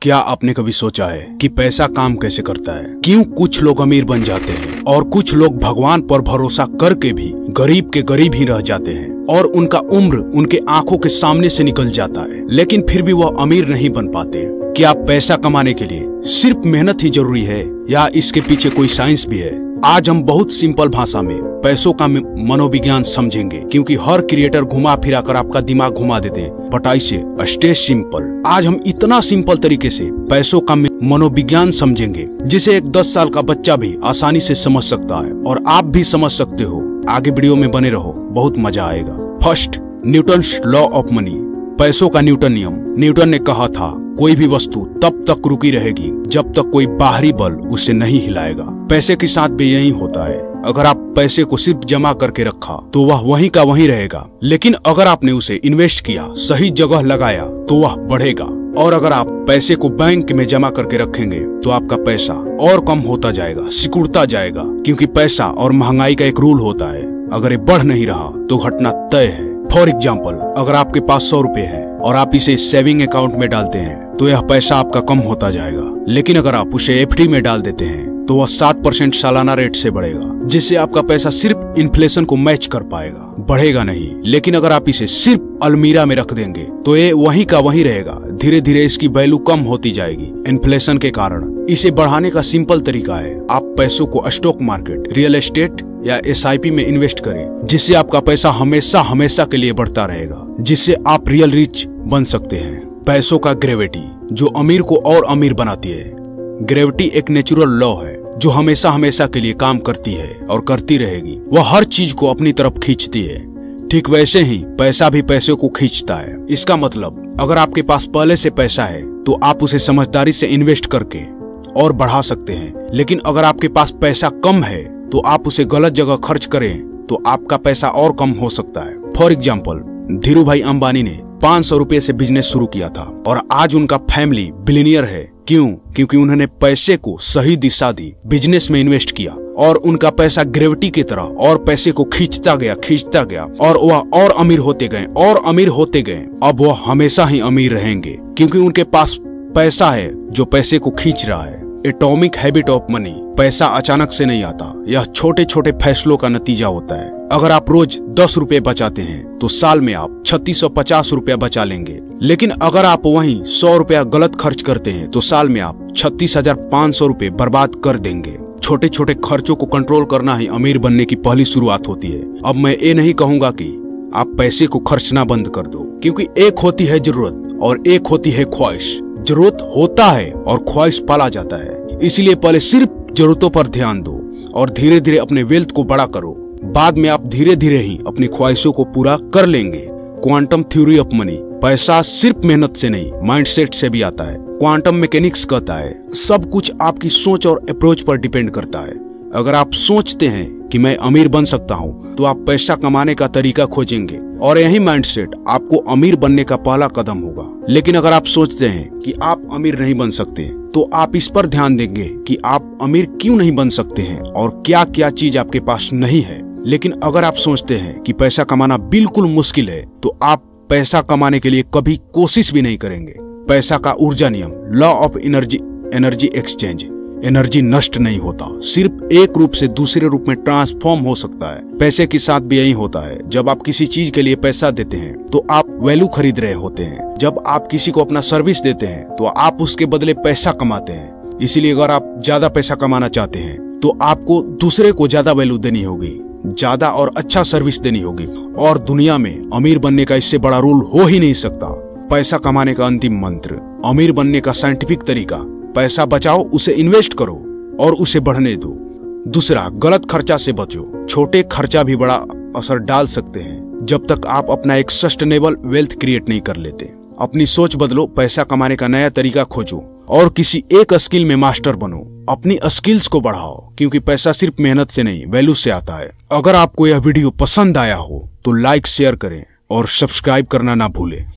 क्या आपने कभी सोचा है कि पैसा काम कैसे करता है? क्यों कुछ लोग अमीर बन जाते हैं और कुछ लोग भगवान पर भरोसा करके भी गरीब के गरीब ही रह जाते हैं और उनका उम्र उनके आंखों के सामने से निकल जाता है, लेकिन फिर भी वह अमीर नहीं बन पाते? क्या पैसा कमाने के लिए सिर्फ मेहनत ही जरूरी है या इसके पीछे कोई साइंस भी है? आज हम बहुत सिंपल भाषा में पैसों का मनोविज्ञान समझेंगे, क्योंकि हर क्रिएटर घुमा फिरा कर आपका दिमाग घुमा देते हैं। बट ऐसे स्टे सिंपल। आज हम इतना सिंपल तरीके से पैसों का मनोविज्ञान समझेंगे जिसे एक 10 साल का बच्चा भी आसानी से समझ सकता है और आप भी समझ सकते हो। आगे वीडियो में बने रहो, बहुत मजा आएगा। First, Newton's law of money. पैसों का न्यूटन नियम। न्यूटन ने कहा था कोई भी वस्तु तब तक रुकी रहेगी जब तक कोई बाहरी बल उसे नहीं हिलाएगा। पैसे के साथ भी यही होता है। अगर आप पैसे को सिर्फ जमा करके रखा तो वह वहीं का वहीं रहेगा, लेकिन अगर आपने उसे इन्वेस्ट किया, सही जगह लगाया तो वह बढ़ेगा। और अगर आप पैसे को बैंक में जमा करके रखेंगे तो आपका पैसा और कम होता जाएगा, सिकुड़ता जाएगा, क्योंकि पैसा और महंगाई का एक रूल होता है। अगर ये बढ़ नहीं रहा तो घटना तय है। फॉर एग्जाम्पल, अगर आपके पास 100 रुपए है और आप इसे सेविंग अकाउंट में डालते हैं तो यह पैसा आपका कम होता जाएगा, लेकिन अगर आप उसे एफडी में डाल देते हैं तो वह 7% सालाना रेट से बढ़ेगा, जिससे आपका पैसा सिर्फ इन्फ्लेशन को मैच कर पाएगा, बढ़ेगा नहीं। लेकिन अगर आप इसे सिर्फ अलमीरा में रख देंगे तो ये वहीं का वहीं रहेगा। धीरे धीरे इसकी वैल्यू कम होती जाएगी इन्फ्लेशन के कारण। इसे बढ़ाने का सिंपल तरीका है, आप पैसों को स्टॉक मार्केट, रियल एस्टेट या SIP में इन्वेस्ट करें, जिससे आपका पैसा हमेशा हमेशा के लिए बढ़ता रहेगा, जिससे आप रियल रिच बन सकते हैं। पैसों का ग्रेविटी, जो अमीर को और अमीर बनाती है। ग्रेविटी एक नेचुरल लॉ है जो हमेशा हमेशा के लिए काम करती है और करती रहेगी। वह हर चीज को अपनी तरफ खींचती है। ठीक वैसे ही पैसा भी पैसे को खींचता है। इसका मतलब अगर आपके पास पहले से पैसा है तो आप उसे समझदारी से इन्वेस्ट करके और बढ़ा सकते हैं, लेकिन अगर आपके पास पैसा कम है तो आप उसे गलत जगह खर्च करें तो आपका पैसा और कम हो सकता है। फॉर एग्जाम्पल, धीरू भाई अंबानी ने 500 रुपए से बिजनेस शुरू किया था और आज उनका फैमिली बिलियनियर है। क्यों? क्योंकि उन्होंने पैसे को सही दिशा दी, बिजनेस में इन्वेस्ट किया और उनका पैसा ग्रेविटी की तरह और पैसे को खींचता गया और वह और अमीर होते गए और अमीर होते गए। अब वह हमेशा ही अमीर रहेंगे क्योंकि उनके पास पैसा है जो पैसे को खींच रहा है। Atomic habit of money. पैसा अचानक से नहीं आता, यह छोटे छोटे फैसलों का नतीजा होता है। अगर आप रोज 10 रुपए बचाते हैं तो साल में आप 3650 रुपया बचा लेंगे, लेकिन अगर आप वहीं 100 रुपया गलत खर्च करते हैं तो साल में आप 36,500 रुपए बर्बाद कर देंगे। छोटे छोटे खर्चों को कंट्रोल करना ही अमीर बनने की पहली शुरुआत होती है। अब मैं ये नहीं कहूंगा कि आप पैसे को खर्चना बंद कर दो, क्योंकि एक होती है जरूरत और एक होती है ख्वाहिश। जरूरत होता है और ख्वाहिश पाला जाता है, इसलिए पहले सिर्फ जरूरतों पर ध्यान दो और धीरे धीरे अपने वेल्थ को बड़ा करो। बाद में आप धीरे धीरे ही अपनी ख्वाहिशों को पूरा कर लेंगे। Quantum theory of money. पैसा सिर्फ मेहनत से नहीं, माइंडसेट से भी आता है। क्वांटम मैकेनिक्स कहता है सब कुछ आपकी सोच और अप्रोच पर डिपेंड करता है। अगर आप सोचते हैं कि मैं अमीर बन सकता हूँ तो आप पैसा कमाने का तरीका खोजेंगे और यही माइंडसेट आपको अमीर बनने का पहला कदम होगा। लेकिन अगर आप सोचते हैं कि आप अमीर नहीं बन सकते तो आप इस पर ध्यान देंगे कि आप अमीर क्यों नहीं बन सकते हैं और क्या क्या चीज आपके पास नहीं है। लेकिन अगर आप सोचते हैं कि पैसा कमाना बिल्कुल मुश्किल है तो आप पैसा कमाने के लिए कभी कोशिश भी नहीं करेंगे। पैसा का ऊर्जा नियम, law of energy exchange. Energy नष्ट नहीं होता, सिर्फ एक रूप से दूसरे रूप में ट्रांसफॉर्म हो सकता है। पैसे के साथ भी यही होता है। जब आप किसी चीज के लिए पैसा देते हैं तो आप वैल्यू खरीद रहे होते हैं। जब आप किसी को अपना सर्विस देते हैं तो आप उसके बदले पैसा कमाते हैं। इसीलिए अगर आप ज्यादा पैसा कमाना चाहते हैं तो आपको दूसरे को ज्यादा वैल्यू देनी होगी, ज्यादा और अच्छा सर्विस देनी होगी। और दुनिया में अमीर बनने का इससे बड़ा रूल हो ही नहीं सकता। पैसा कमाने का अंतिम मंत्र, अमीर बनने का साइंटिफिक तरीका, पैसा बचाओ, उसे इन्वेस्ट करो और उसे बढ़ने दो। दूसरा, गलत खर्चा से बचो। छोटे खर्चा भी बड़ा असर डाल सकते हैं जब तक आप अपना एक सस्टेनेबल वेल्थ क्रिएट नहीं कर लेते। अपनी सोच बदलो, पैसा कमाने का नया तरीका खोजो और किसी एक स्किल में मास्टर बनो। अपनी स्किल्स को बढ़ाओ, क्योंकि पैसा सिर्फ मेहनत से नहीं, वैल्यू से आता है। अगर आपको यह वीडियो पसंद आया हो तो लाइक, शेयर करें और सब्सक्राइब करना ना भूलें।